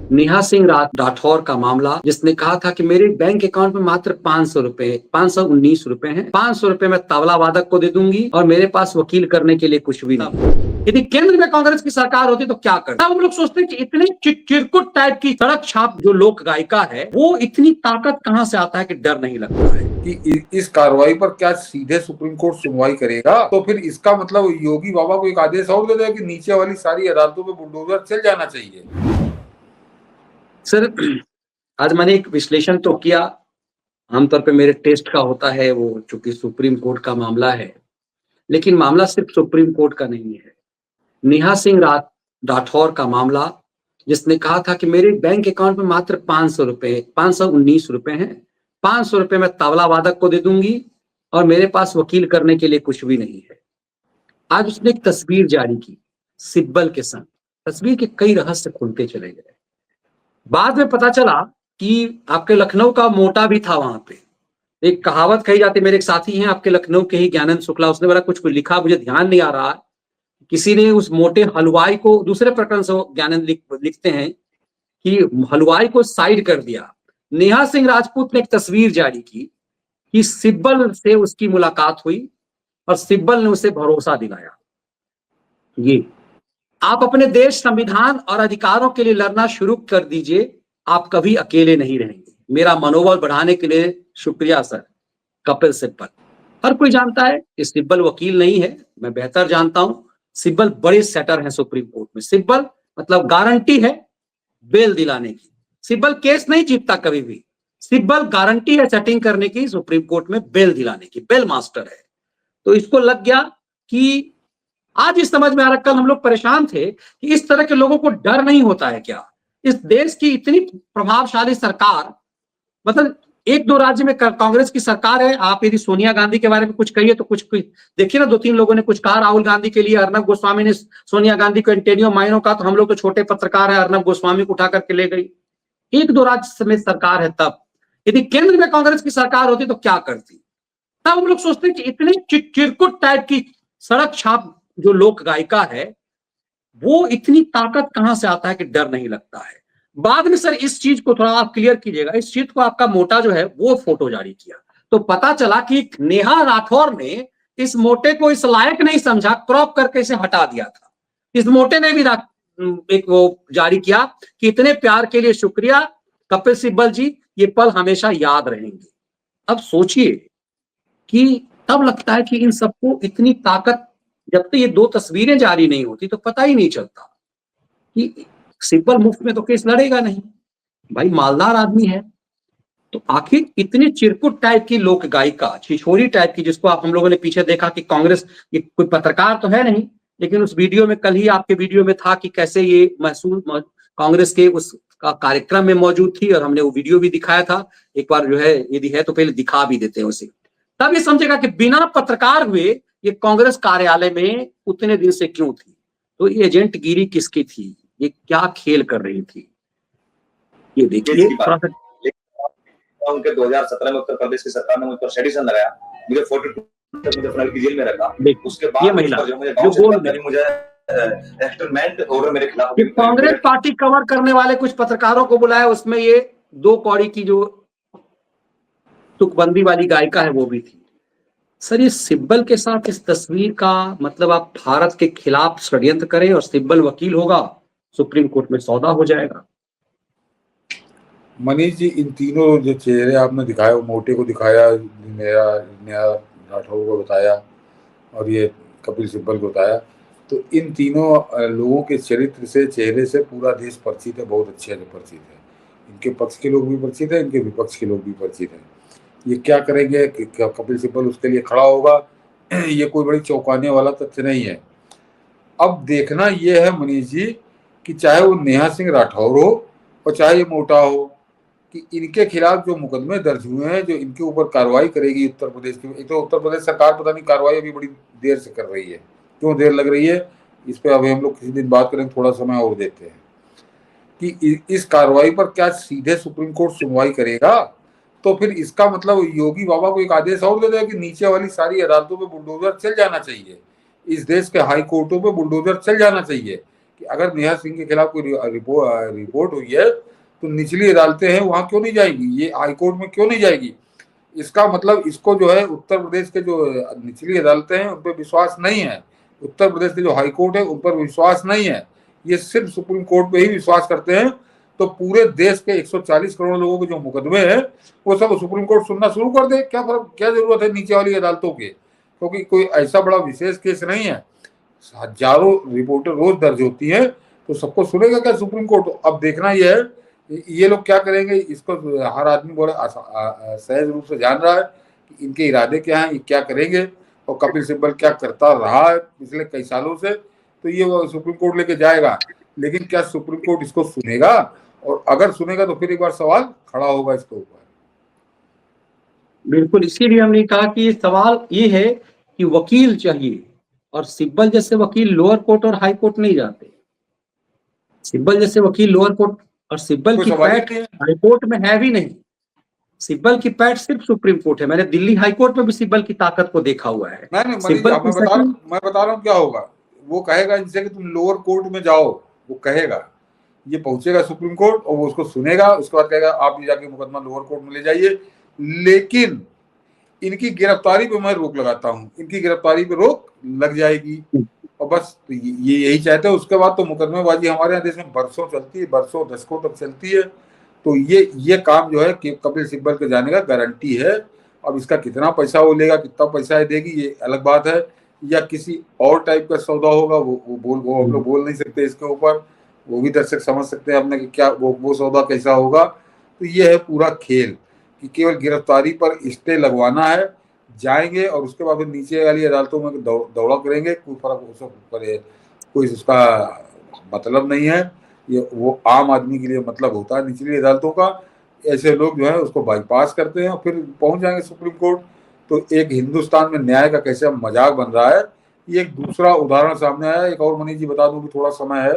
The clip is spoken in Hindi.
नेहा सिंह राठौर का मामला, जिसने कहा था कि मेरे बैंक अकाउंट में मात्र 519 रुपए हैं, 500 रुपए मैं तबला वादक को दे दूंगी और मेरे पास वकील करने के लिए कुछ भी नहीं। यदि केंद्र में कांग्रेस की सरकार होती तो क्या करते? हम लोग सोचते हैं कि इतने चिरकुट टाइप की सड़क छाप जो लोक गायिका है, वो इतनी ताकत कहां से आता है कि डर नहीं लगता है कि इस कार्रवाई पर क्या सीधे सुप्रीम कोर्ट सुनवाई करेगा? तो फिर इसका मतलब योगी बाबा को एक आदेश और दे दे कि नीचे वाली सारी अदालतों में बुलडोजर चल जाना चाहिए। सर, आज मैंने एक विश्लेषण तो किया, आमतौर पे मेरे टेस्ट का होता है वो, चूंकि सुप्रीम कोर्ट का मामला है, लेकिन मामला सिर्फ सुप्रीम कोर्ट का नहीं है। नेहा सिंह राठौर का मामला, जिसने कहा था कि मेरे बैंक अकाउंट में मात्र 519 रुपए हैं, 500 रुपए मैं तबला वादक को दे दूंगी और मेरे पास वकील करने के लिए कुछ भी नहीं है। आज उसने एक तस्वीर जारी की सिब्बल के संग। तस्वीर के कई रहस्य खुलते चले गए। बाद में पता चला कि आपके लखनऊ का मोटा भी था वहां पे। एक कहावत कही जाती है, मेरे एक साथी हैं आपके लखनऊ के ही, ज्ञानंद शुक्ला, उसने बड़ा कुछ लिखा, मुझे ध्यान नहीं आ रहा। किसी ने उस मोटे हलवाई को, दूसरे प्रकरण से ज्ञानंद लिखते हैं कि हलवाई को साइड कर दिया। नेहा सिंह राजपूत ने एक तस्वीर जारी की कि सिब्बल से उसकी मुलाकात हुई और सिब्बल ने उसे भरोसा दिलाया। ये आप अपने देश, संविधान और अधिकारों के लिए लड़ना शुरू कर दीजिए, आप कभी अकेले नहीं रहेंगे। मेरा मनोबल बढ़ाने के लिए शुक्रिया सर। कपिल सिब्बल। हर कोई जानता है कि सिब्बल वकील नहीं है, मैं बेहतर जानता हूं। सिब्बल बड़े सेटर हैं सुप्रीम कोर्ट में। सिब्बल मतलब गारंटी है बेल दिलाने की। सिब्बल केस नहीं जीतता कभी भी, सिब्बल गारंटी है सेटिंग करने की, सुप्रीम कोर्ट में बेल दिलाने की, बेल मास्टर है। तो इसको लग गया कि आज इस समझ में आ रहा, कल हम लोग परेशान थे कि इस तरह के लोगों को डर नहीं होता है क्या? इस देश की इतनी प्रभावशाली सरकार, मतलब एक दो राज्य में कांग्रेस की सरकार है। आप यदि सोनिया गांधी के बारे में कुछ कहिए तो कुछ देखिए ना, दो तीन लोगों ने कुछ कहा राहुल गांधी के लिए। अर्नब गोस्वामी ने सोनिया गांधी को एंटेनियो माइनो कहा, तो हम लोग तो छोटे पत्रकार है, अर्नब गोस्वामी को उठा करके ले गई। एक दो राज्य में सरकार है तब। यदि केंद्र में कांग्रेस की सरकार होती तो क्या करती? तब हम लोग सोचते हैं कि इतने चिरकुट टाइप की सड़क छाप जो लोक गायिका है, वो इतनी ताकत कहां से आता है कि डर नहीं लगता है। बाद में सर इस चीज को थोड़ा आप क्लियर कीजिएगा। इस चीज को आपका मोटा जो है वो फोटो जारी किया, तो पता चला कि नेहा राठौर ने इस मोटे को इस लायक नहीं समझा, क्रॉप करके इसे हटा दिया था। इस मोटे ने भी एक वो जारी किया कि इतने प्यार के लिए शुक्रिया कपिल सिब्बल जी, ये पल हमेशा याद रहेंगे। अब सोचिए कि तब लगता है कि इन सबको इतनी ताकत, जब तक ये दो तस्वीरें जारी नहीं होती तो पता ही नहीं चलता कि सिब्बल मुफ्त में तो केस लड़ेगा नहीं, भाई मालदार आदमी है। तो आखिर इतने चिरकुट टाइप की लोक गायिका, छिछोरी टाइप की, जिसको आप हम लोगों ने पीछे देखा कि कांग्रेस, ये कोई पत्रकार तो है नहीं, लेकिन उस वीडियो में, कल ही आपके वीडियो में था कि कैसे ये महसूस कांग्रेस के उस कार्यक्रम में मौजूद थी, और हमने वो वीडियो भी दिखाया था। एक बार जो है यदि है तो पहले दिखा भी देते हैं उसे, तब ये समझेगा कि बिना पत्रकार हुए ये कांग्रेस कार्यालय में उतने दिन से क्यों थी। तो ये एजेंट गिरी किसकी थी, ये क्या खेल कर रही थी, ये देखिए थोड़ा सा। उनके 2017 में उत्तर प्रदेश की सरकार ने मुझ पर सेडिशन लगाया, मुझे 42 मुझे फरवरी की जेल में रखा। उसके बाद ये महिला जो मुझे गांव से मुझे एक्सटर्नमेंट ऑर्डर मेरे खिलाफ, कांग्रेस पार्टी कवर करने वाले कुछ पत्रकारों को बुलाया, उसमें ये 2 कौड़ी की जो तुकबंदी वाली गायिका है वो भी थी। सर ये सिब्बल के साथ इस तस्वीर का मतलब, आप भारत के खिलाफ षड्यंत्र करें और सिब्बल वकील होगा, सुप्रीम कोर्ट में सौदा हो जाएगा। मनीष जी, इन तीनों जो चेहरे आपने दिखाया, वो मोटे को दिखाया, नया राठौर को बताया और ये कपिल सिब्बल को बताया, तो इन तीनों लोगों के चरित्र से, चेहरे से पूरा देश परिचित है, बहुत अच्छे से परिचित है। इनके पक्ष के लोग भी परिचित है, इनके विपक्ष के लोग भी परिचित है। ये क्या करेंगे, कपिल सिब्बल उसके लिए खड़ा होगा, ये कोई बड़ी चौंकाने वाला तथ्य नहीं है। अब देखना ये है मनीष जी कि चाहे वो नेहा सिंह राठौर हो और चाहे ये मोटा हो, कि इनके खिलाफ जो मुकदमे दर्ज हुए हैं, जो इनके ऊपर कार्रवाई करेगी उत्तर प्रदेश की, एक तो उत्तर प्रदेश सरकार पता नहीं कार्रवाई अभी बड़ी देर से कर रही है, क्यों देर लग रही है इस पर अभी हम लोग किसी दिन बात करेंगे, थोड़ा समय और देते हैं कि इस कार्रवाई पर क्या सीधे सुप्रीम कोर्ट सुनवाई करेगा? तो फिर इसका मतलब योगी बाबा को एक आदेश और दे दे कि नीचे वाली सारी अदालतों में बुलडोजर चल जाना चाहिए, इस देश के हाई कोर्टों में बुलडोजर चल जाना चाहिए। कि अगर नेहा सिंह के खिलाफ कोई रिपोर्ट हुई है तो निचली अदालतें हैं वहां क्यों नहीं जाएगी, ये हाईकोर्ट में क्यों नहीं जाएगी। इसका मतलब इसको जो है उत्तर प्रदेश के जो निचली अदालतें हैं उन पर विश्वास नहीं है, उत्तर प्रदेश के जो हाईकोर्ट है उन पर विश्वास नहीं है, ये सिर्फ सुप्रीम कोर्ट पे ही विश्वास करते हैं। तो पूरे देश के 140 करोड़ लोगों के जो मुकदमे हैं वो सब सुप्रीम कोर्ट सुनना शुरू कर दे, क्या फर्क, क्या जरूरत है नीचे वाली अदालतों के, क्योंकि कोई ऐसा बड़ा विशेष केस नहीं है, हजारों रिपोर्टें रोज दर्ज होती हैं, तो सबको सुनेगा क्या सुप्रीम कोर्ट। अब देखना यह है ये लोग क्या करेंगे, इसको हर आदमी बड़ा सहज रूप से जान रहा है कि इनके इरादे क्या हैं, ये क्या करेंगे, और कपिल सिब्बल क्या करता रहा है पिछले कई सालों से, तो ये वो सुप्रीम कोर्ट लेके जाएगा। लेकिन क्या सुप्रीम कोर्ट इसको सुनेगा, और अगर सुनेगा तो फिर एक बार सवाल खड़ा होगा इसके ऊपर। बिल्कुल, इसीलिए हमने कहा कि ये सवाल ये है कि वकील चाहिए, और सिब्बल जैसे वकील लोअर कोर्ट और हाई कोर्ट नहीं जाते। सिब्बल जैसे वकील लोअर कोर्ट, और सिब्बल की पैठ हाई कोर्ट में है भी नहीं, सिब्बल की पैठ सिर्फ सुप्रीम कोर्ट है। मैंने दिल्ली हाई कोर्ट में भी सिब्बल की ताकत को देखा हुआ है। नहीं, मैं बता रहा हूँ क्या होगा, वो कहेगा इनसे कि तुम लोअर कोर्ट में जाओ, वो कहेगा, ये पहुंचेगा सुप्रीम कोर्ट और वो उसको सुनेगा, उसके बाद कहेगा आप ये जाके मुकदमा लोअर कोर्ट में ले जाइए, लेकिन इनकी गिरफ्तारी पे मैं रोक लगाता हूँ, इनकी गिरफ्तारी पे रोक लग जाएगी, और बस तो ये यही चाहते हैं। उसके बाद तो मुकदमेबाजी हमारे यहाँ देश में बरसों चलती है, बरसों दशकों तक चलती है। तो ये काम जो है कि कपिल सिब्बल के जाने का गारंटी है। अब इसका कितना पैसा वो लेगा, कितना पैसा देगी, ये अलग बात है, या किसी और टाइप का सौदा होगा, वो हम लोग बोल नहीं सकते इसके ऊपर, वो भी दर्शक समझ सकते हैं अपने कि क्या वो सौदा कैसा होगा। तो ये है पूरा खेल कि केवल गिरफ्तारी पर स्टे लगवाना है, जाएंगे और उसके बाद फिर नीचे वाली अदालतों में दौड़ा करेंगे, कोई फर्क कोई उसका मतलब नहीं है। ये वो आम आदमी के लिए मतलब होता है निचली अदालतों का। ऐसे लोग जो है उसको बाईपास करते हैं और फिर पहुंच जाएंगे सुप्रीम कोर्ट। तो एक हिंदुस्तान में न्याय का कैसे मजाक बन रहा है, ये एक दूसरा उदाहरण सामने आया। एक और मनीष जी बता दूं कि थोड़ा समय है,